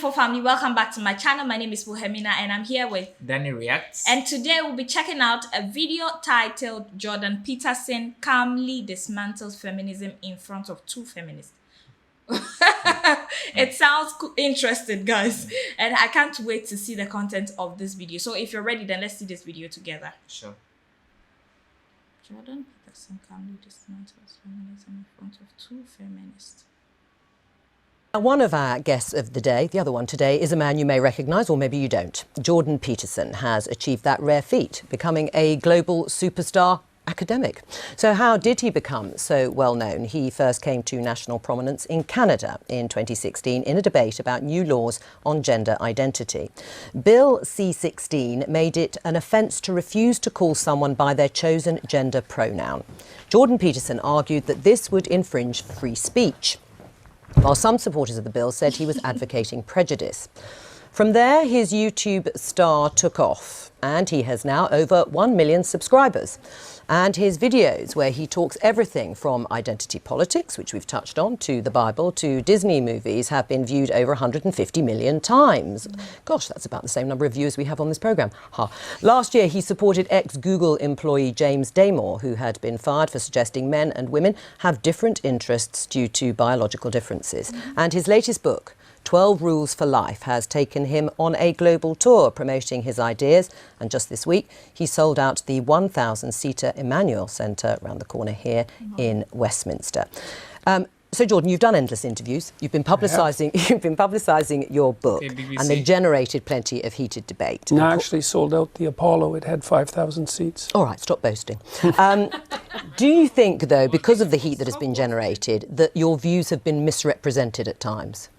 beautiful family, welcome back to my channel. My name is Wilhelmina and I'm here with Danny Reacts. And today we'll be checking out a video titled Jordan Peterson calmly dismantles feminism in front of two feminists. It sounds interesting, guys, and I can't wait to see the content of this video. So if you're ready, then let's see this video together. Sure. Jordan Peterson calmly dismantles feminism in front of two feminists. One of our guests of the day, the other one today, is a man you may recognise, or maybe you don't. Jordan Peterson has achieved that rare feat, becoming a global superstar academic. So how did he become so well known? He first came to national prominence in Canada in 2016 in a debate about new laws on gender identity. Bill C-16 made it an offence to refuse to call someone by their chosen gender pronoun. Jordan Peterson argued that this would infringe free speech, while some supporters of the bill said he was advocating prejudice. From there, his YouTube star took off, and he has now over 1 million subscribers. And his videos, where he talks everything from identity politics, which we've touched on, to the Bible, to Disney movies, have been viewed over 150 million times. Gosh, that's about the same number of viewers we have on this programme. Last year, he supported ex-Google employee James Damore, who had been fired for suggesting men and women have different interests due to biological differences. And his latest book, 12 Rules for Life, has taken him on a global tour promoting his ideas, and just this week he sold out the 1,000-seater Emmanuel Centre around the corner here in Westminster. So Jordan, you've done endless interviews. You've been publicising your book, and they generated plenty of heated debate. No, I actually sold out the Apollo. It had 5,000 seats. All right, stop boasting. Do you think, though, because of the heat that has been generated, that your views have been misrepresented at times?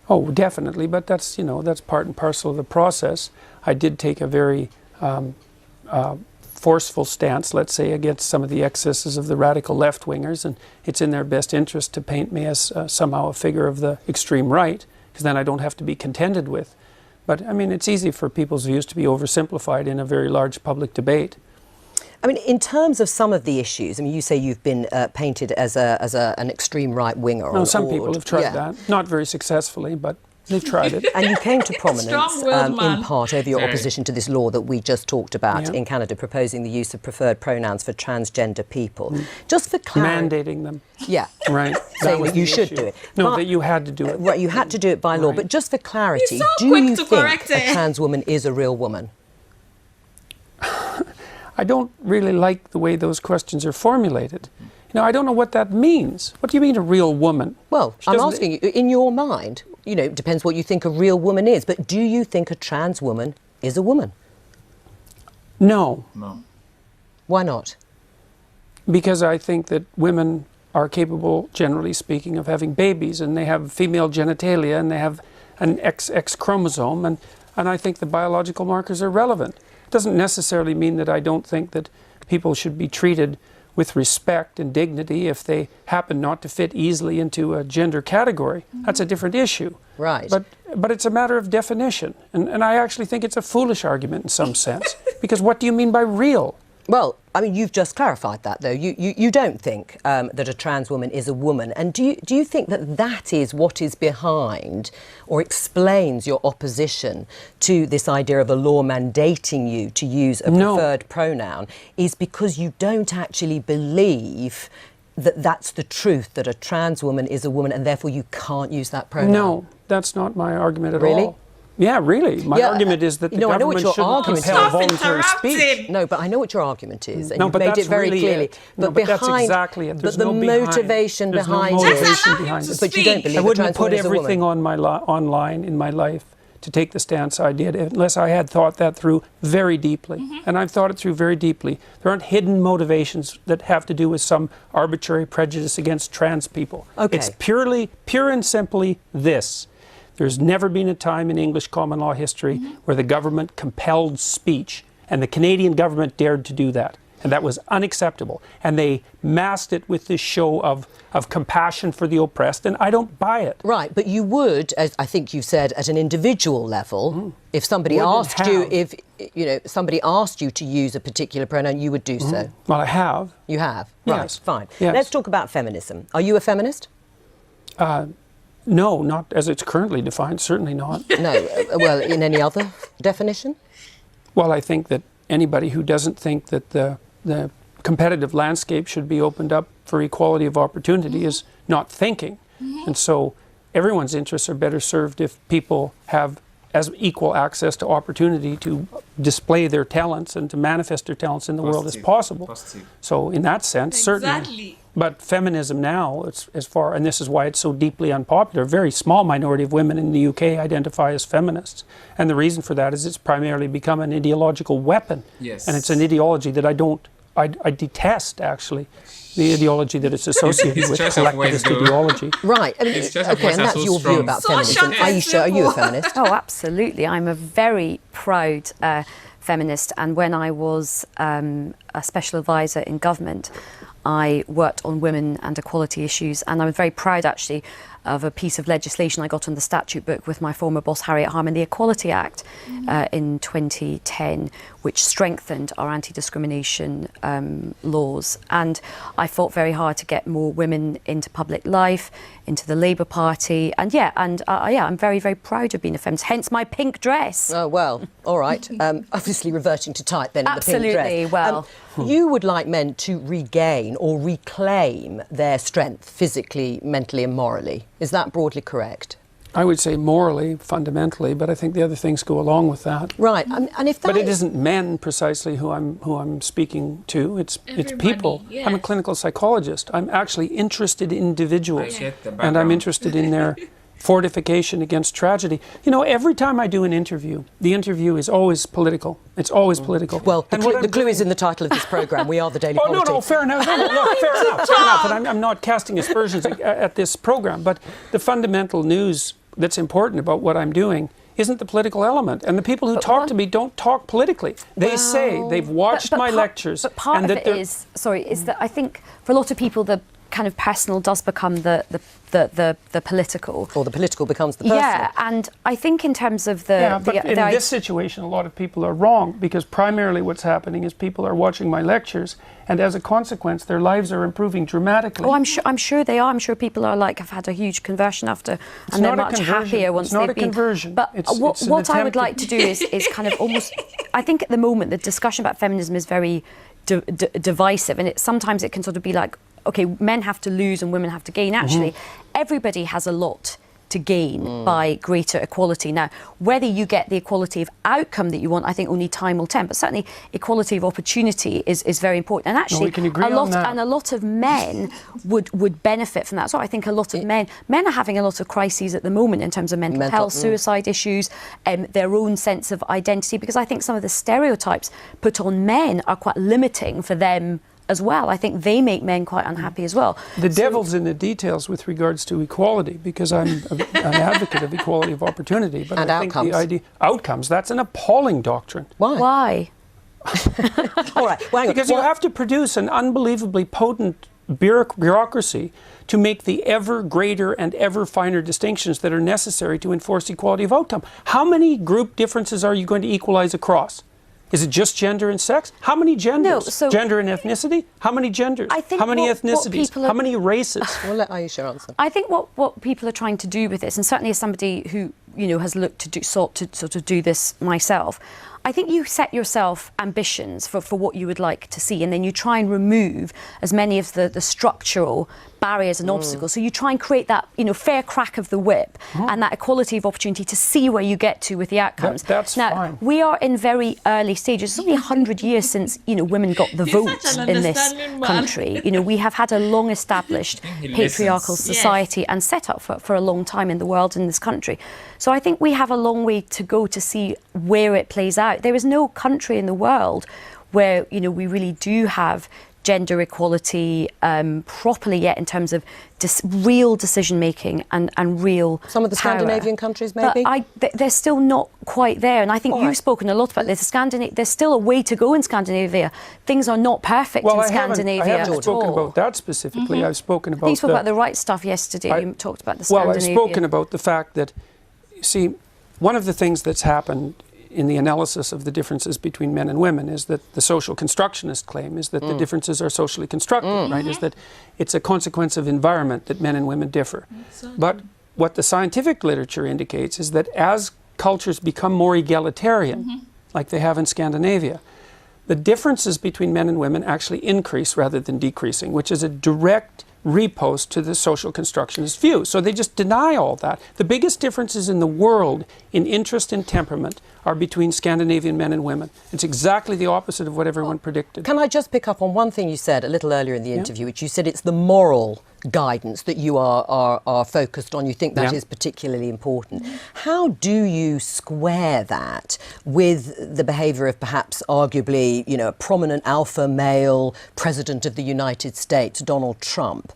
Oh, definitely, but that's, you know, that's part and parcel of the process. I did take a very forceful stance, let's say, against some of the excesses of the radical left-wingers, and it's in their best interest to paint me as somehow a figure of the extreme right, because then I don't have to be contended with. But, I mean, it's easy for people's views to be oversimplified in a very large public debate. I mean, in terms of some of the issues, I mean, you say you've been painted as an extreme right-winger. No, some people have tried that. Not very successfully, but they've tried it. And you came to prominence in part over your opposition to this law that we just talked about in Canada, proposing the use of preferred pronouns for transgender people. Just for clarity... Mandating them. Yeah. Right. Saying that you should do it. No, that you had to do it. Right, you had to do it by law. But just for clarity, do you think a trans woman is a real woman? I don't really like the way those questions are formulated. You know, I don't know what that means. What do you mean a real woman? Well, I'm asking you, in your mind, you know, it depends what you think a real woman is, but do you think a trans woman is a woman? No. No. Why not? Because I think that women are capable, generally speaking, of having babies, and they have female genitalia, and they have an XX chromosome, and I think the biological markers are relevant. Doesn't necessarily mean that I don't think that people should be treated with respect and dignity if they happen not to fit easily into a gender category. That's a different issue. Right. But it's a matter of definition. And I actually think it's a foolish argument in some sense. Because what do you mean by real? Well, I mean, you've just clarified that, though. You don't think that a trans woman is a woman. And do you think that that is what is behind or explains your opposition to this idea of a law mandating you to use a preferred pronoun, is because you don't actually believe that that's the truth, that a trans woman is a woman and therefore you can't use that pronoun? No, that's not my argument at all. Really? Yeah, really. My argument is that the government shouldn't compel voluntary speech. No, but I know what your argument is, and no, you've but made that's it very really clearly. it. No, but that's exactly it. There's but the motivation behind it. But you don't believe I wouldn't have put is everything on my online in my life to take the stance I did unless I had thought that through very deeply. And I've thought it through very deeply. There aren't hidden motivations that have to do with some arbitrary prejudice against trans people. Okay. It's pure and simply this. There's never been a time in English common law history where the government compelled speech, and the Canadian government dared to do that. And that was unacceptable. And they masked it with this show of compassion for the oppressed, and I don't buy it. Right, but you would, as I think you said, at an individual level, if somebody asked you, if somebody asked you to use a particular pronoun, you would do so. Well, I have. You have? Right, yes. fine. Yes. Let's talk about feminism. Are you a feminist? No, not as it's currently defined, certainly not. No, well, in any other definition? Well, I think that anybody who doesn't think that the competitive landscape should be opened up for equality of opportunity is not thinking. And so everyone's interests are better served if people have as equal access to opportunity to display their talents and to manifest their talents in the world as possible. So in that sense, certainly. But feminism now, as far, and this is why it's so deeply unpopular, a very small minority of women in the UK identify as feminists. And the reason for that is it's primarily become an ideological weapon. Yes. And it's an ideology that I detest, actually, the ideology that it's associated with, collectivist ideology. Right. I mean, okay, and that's your view about feminism. Aisha, are you a feminist? Oh, absolutely. I'm a very proud feminist. And when I was a special advisor in government, I worked on women and equality issues, and I was very proud actually of a piece of legislation I got on the statute book with my former boss Harriet Harman, the Equality Act in 2010, which strengthened our anti-discrimination laws. And I fought very hard to get more women into public life, into the Labour Party, and I'm very, very proud of being a feminist, hence my pink dress. Oh, well, all right. Obviously reverting to type then in the pink dress. Absolutely, well. You would like men to regain or reclaim their strength physically, mentally and morally. Is that broadly correct? I would say morally, fundamentally, but I think the other things go along with that. Right, and if that But it isn't men precisely who I'm speaking to. It's people. Yes. I'm a clinical psychologist. I'm actually interested in individuals, I get the and I'm background. interested in their fortification against tragedy. You know, every time I do an interview, the interview is always political. It's always political. Well, And the clue is in the title of this programme. We are the Daily Oh, Politics. no, fair enough. No, look, fair enough. And I'm not casting aspersions at this program, but the fundamental news that's important about what I'm doing isn't the political element. And the people who talk to me don't talk politically. They say they've watched my lectures. But part and of that it is that I think for a lot of people the kind of personal does become the political. Or the political becomes the personal. Yeah, and I think in terms of the this situation, a lot of people are wrong, because primarily what's happening is people are watching my lectures, and as a consequence, their lives are improving dramatically. Oh, I'm sure they are. I'm sure people are have had a huge conversion after, and they're much happier once they've been. It's not a conversion. But It's what I would to- like to do is kind of almost. I think at the moment the discussion about feminism is very divisive, and sometimes it can sort of be like, okay, men have to lose and women have to gain. Actually, everybody has a lot to gain by greater equality. Now, whether you get the equality of outcome that you want, I think only time will tell. But certainly, equality of opportunity is very important. And actually, we can agree on that. a lot of men would benefit from that. So I think a lot of men are having a lot of crises at the moment in terms of mental health, suicide issues, their own sense of identity, because I think some of the stereotypes put on men are quite limiting for them as well. I think they make men quite unhappy as well. The devil's in the details with regards to equality, because I'm an advocate of equality of opportunity. But And I think outcomes. Outcomes, that's an appalling doctrine. Why? All right, well, hang on. Because you have to produce an unbelievably potent bureaucracy to make the ever greater and ever finer distinctions that are necessary to enforce equality of outcome. How many group differences are you going to equalize across? Is it just gender and sex? How many genders? No, gender and ethnicity? How many genders? I think how many what ethnicities? people are- How many races? We'll let Aisha answer. I think what people are trying to do with this, and certainly as somebody who has sought to sort of do this myself, I think you set yourself ambitions for what you would like to see, and then you try and remove as many of the structural barriers and obstacles. So you try and create that fair crack of the whip and that equality of opportunity to see where you get to with the outcomes. That's now, fine. we are in very early stages. It's only 100 years since women got the vote such an in this understanding man. country. We have had a long established patriarchal listens. society and set up for a long time in the world, in this country. So I think we have a long way to go to see where it plays out. There is no country in the world where we really do have gender equality properly yet, in terms of real decision making and real Some of the power. Scandinavian countries, maybe? But they're still not quite there, and I think you've spoken a lot about this. There's still a way to go in Scandinavia. Things are not perfect in Scandinavia. I haven't at spoken all. about that specifically. I've spoken about You spoke about the right stuff yesterday. You talked about the Well, Scandinavian. I've spoken about the fact that, see, one of the things that's happened in the analysis of the differences between men and women is that the social constructionist claim is that the differences are socially constructed, right? Is that it's a consequence of environment that men and women differ. But what the scientific literature indicates is that as cultures become more egalitarian, like they have in Scandinavia, the differences between men and women actually increase rather than decreasing, which is a direct repost to the social constructionist view. So they just deny all that. The biggest differences in the world in interest and temperament are between Scandinavian men and women. It's exactly the opposite of what everyone predicted. Can I just pick up on one thing you said a little earlier in the interview, which you said it's the moral guidance that you are focused on. You think that is particularly important. How do you square that with the behaviour of perhaps arguably, you know, a prominent alpha male president of the United States, Donald Trump?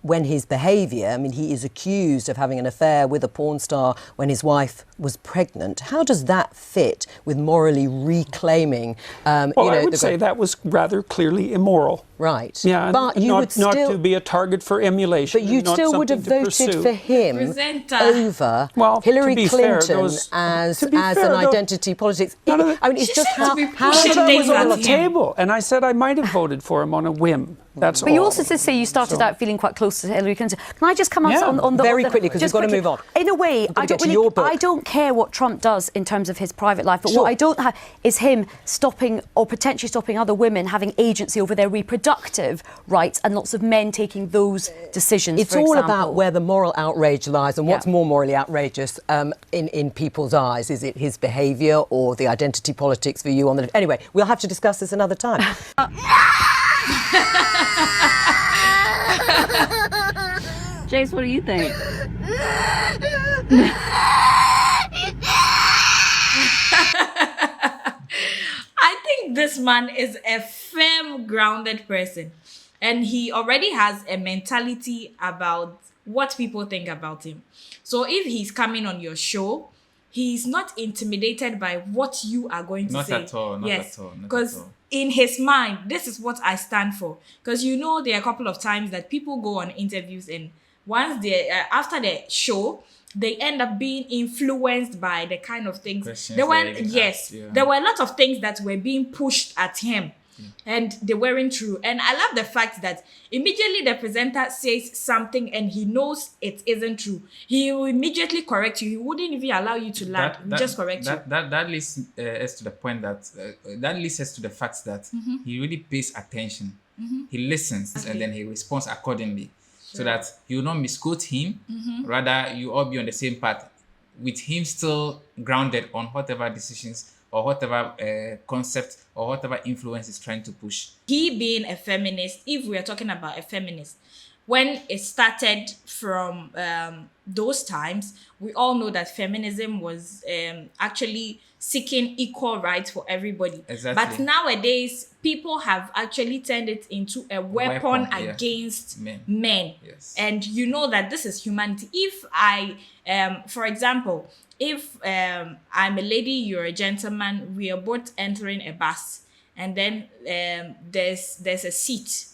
When his behaviour, I mean, he is accused of having an affair with a porn star when his wife was pregnant. How does that fit with morally reclaiming? Well, I would say that was rather clearly immoral. Right. Yeah, but you would still, not to be a target for emulation. But you still would have voted for him over Hillary Clinton as an identity politics. I mean, it's just how that was on the table, and I said I might have voted for him on a whim. That's all. But you also did say you started out feeling quite close to Hillary Clinton. Can I just come on the very quickly, because we've got to move on. In a way, I don't care what Trump does in terms of his private life, but what I don't have is him stopping or potentially stopping other women having agency over their reproductive rights, and lots of men taking those decisions. It's all about where the moral outrage lies, and what's more morally outrageous in people's eyes. Is it his behaviour or the identity politics for you on the... Anyway, we'll have to discuss this another time. Jace, what do you think? I think this man is a firm, grounded person. And he already has a mentality about what people think about him. So if he's coming on your show, he's not intimidated by what you are going to say. Not at all. Because in his mind, this is what I stand for. Because you know, there are a couple of times that people go on interviews, and once they after the show, they end up being influenced by the kind of things. There were a lot of things that were being pushed at him. And they weren't true. And I love the fact that immediately the presenter says something and he knows it isn't true, he will immediately correct you. He wouldn't even allow you to lie. He just correct you. That leads us to the point that that leads us to the fact that he really pays attention. He listens and then he responds accordingly, so that you will not misquote him. Rather, you all be on the same path, with him still grounded on whatever decisions or whatever concept or whatever influence is trying to push. He being a feminist, if we are talking about a feminist, when it started from those times, we all know that feminism was actually seeking equal rights for everybody. Exactly. But nowadays, people have actually turned it into a weapon against men. Yes. And you know that this is humanity. If I, for example, if I'm a lady, you're a gentleman, we are both entering a bus, and then there's a seat.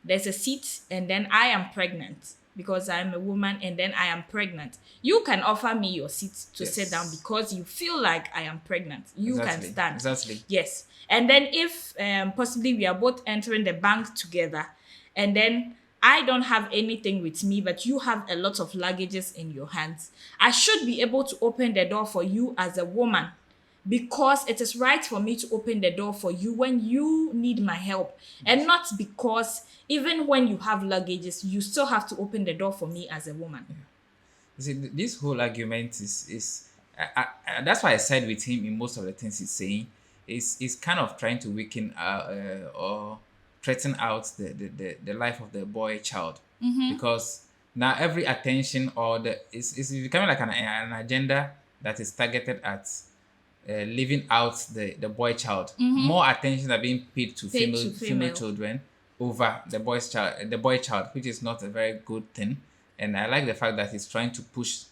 There's a seat, and then I am pregnant because I'm a woman, and then I am pregnant. You can offer me your seat to sit down because you feel like I am pregnant. You can stand. Exactly. Yes. And then if possibly we are both entering the bank together, and then I don't have anything with me, but you have a lot of luggages in your hands, I should be able to open the door for you as a woman, because it is right for me to open the door for you when you need my help, and not because even when you have luggages, you still have to open the door for me as a woman. You see, this whole argument is that's why I side with him in most of the things he's saying. Is kind of trying to weaken or threaten out the life of the boy child, because now every attention is becoming like an agenda that is targeted at leaving out the boy child. More attention are being paid to female children over the boy child, which is not a very good thing. And I like the fact that he's trying to push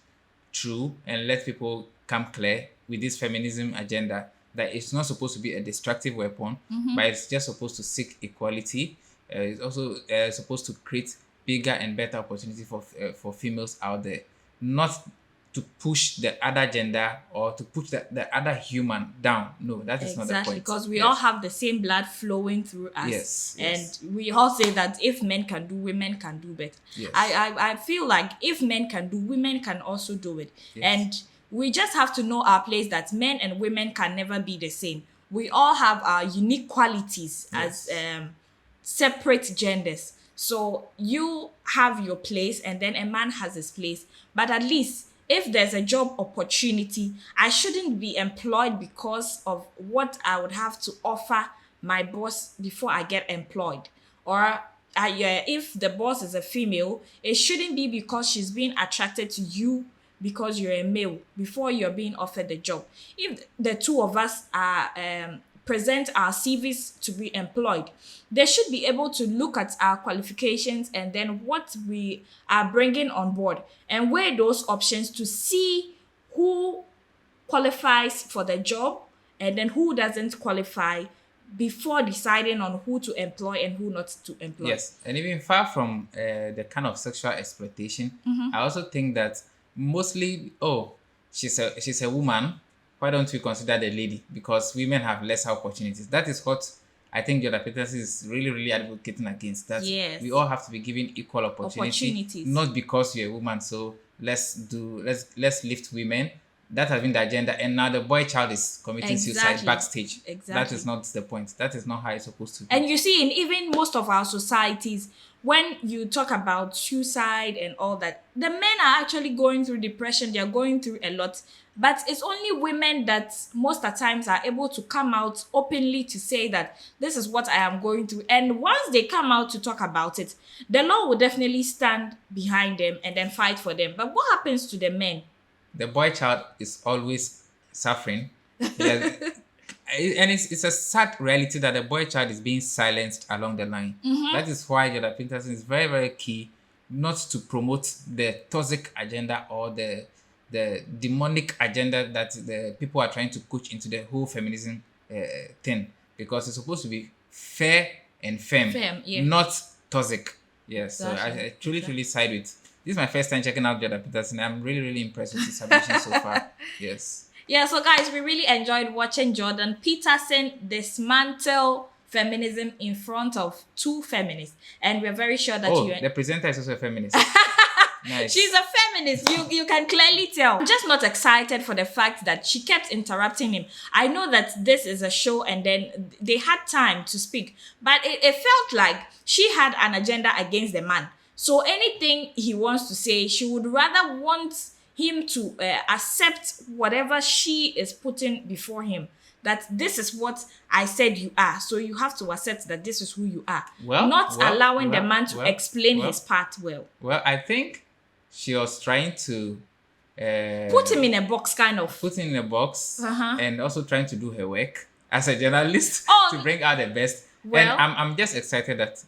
through and let people come clear with this feminism agenda, that it's not supposed to be a destructive weapon, but it's just supposed to seek equality. It's also supposed to create bigger and better opportunity for females out there, not to push the other gender or to push the other human down. No, that is not the Exactly, point. because we all have the same blood flowing through us. Yes. And we all say that if men can do, women can do better. Yes. I feel like if men can do, women can also do it. Yes. And we just have to know our place, that men and women can never be the same. We all have our unique qualities as separate genders. So you have your place and then a man has his place. But at least if there's a job opportunity, I shouldn't be employed because of what I would have to offer my boss before I get employed. Or if the boss is a female, it shouldn't be because she's being attracted to you because you're a male before you're being offered the job. If the two of us are present our CVs to be employed, they should be able to look at our qualifications and then what we are bringing on board and weigh those options to see who qualifies for the job and then who doesn't qualify before deciding on who to employ and who not to employ. Yes, and even far from the kind of sexual exploitation, I also think that mostly, she's a woman, why don't we consider the lady? Because women have lesser opportunities. That is what I think Jordan Peterson is really, really advocating against. That we all have to be given equal opportunities. Not because you're a woman, so let's lift women. That has been the agenda, and now the boy child is committing suicide backstage. Exactly. That is not the point. That is not how it's supposed to be. And you see, in even most of our societies, when you talk about suicide and all that, the men are actually going through depression. They are going through a lot. But it's only women that most of the times are able to come out openly to say that this is what I am going through. And once they come out to talk about it, the law will definitely stand behind them and then fight for them. But what happens to the men? The boy child is always suffering. And it's a sad reality that the boy child is being silenced along the line. That is why Jordan Peterson is very, very key not to promote the toxic agenda or the demonic agenda that the people are trying to push into the whole feminism thing, because it's supposed to be fair and firm, not toxic. Yes, exactly. So I truly side with. This is my first time checking out Jordan Peterson. I'm really, really impressed with his submission so far. Yes. Yeah, so guys, we really enjoyed watching Jordan Peterson dismantle feminism in front of two feminists. And we're very sure that the presenter is also a feminist. Nice. She's a feminist. You can clearly tell. I'm just not excited for the fact that she kept interrupting him. I know that this is a show and then they had time to speak. But it felt like she had an agenda against the man. So anything he wants to say, she would rather want him to accept whatever she is putting before him. That this is what I said you are. So you have to accept that this is who you are. Not allowing the man to explain his part well. Well, I think she was trying to put him in a box, kind of. Put him in a box and also trying to do her work as a journalist to bring out the best. Well, and I'm just excited that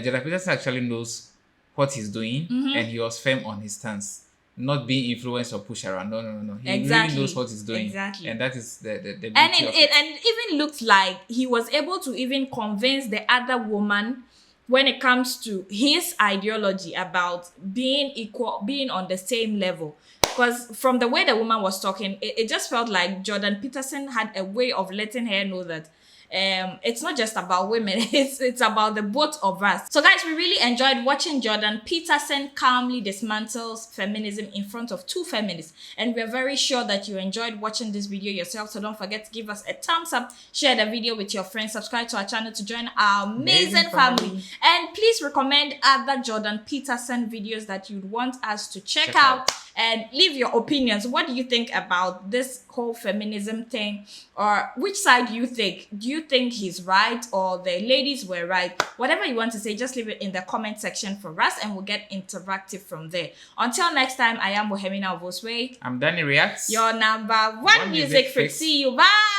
Jordan Peterson actually knows what he's doing and he was firm on his stance. Not being influenced or pushed around. No. He really knows what he's doing. Exactly. And that is the beauty of it. And it even looked like he was able to even convince the other woman when it comes to his ideology about being equal, being on the same level. Because from the way the woman was talking, it just felt like Jordan Peterson had a way of letting her know that it's not just about women, it's about the both of us. So guys, we really enjoyed watching Jordan Peterson calmly dismantles feminism in front of two feminists, and we're very sure that you enjoyed watching this video yourself. So don't forget to give us a thumbs up, share the video with your friends, subscribe to our channel to join our amazing family, and please recommend other Jordan Peterson videos that you'd want us to check out. And leave your opinions. What do you think about this whole feminism thing? Or which side do you think? Do you think he's right or the ladies were right? Whatever you want to say, just leave it in the comment section for us and we'll get interactive from there. Until next time, I am Wil Sway. I'm Danny Reacts. Your number one music freak. See you. Bye.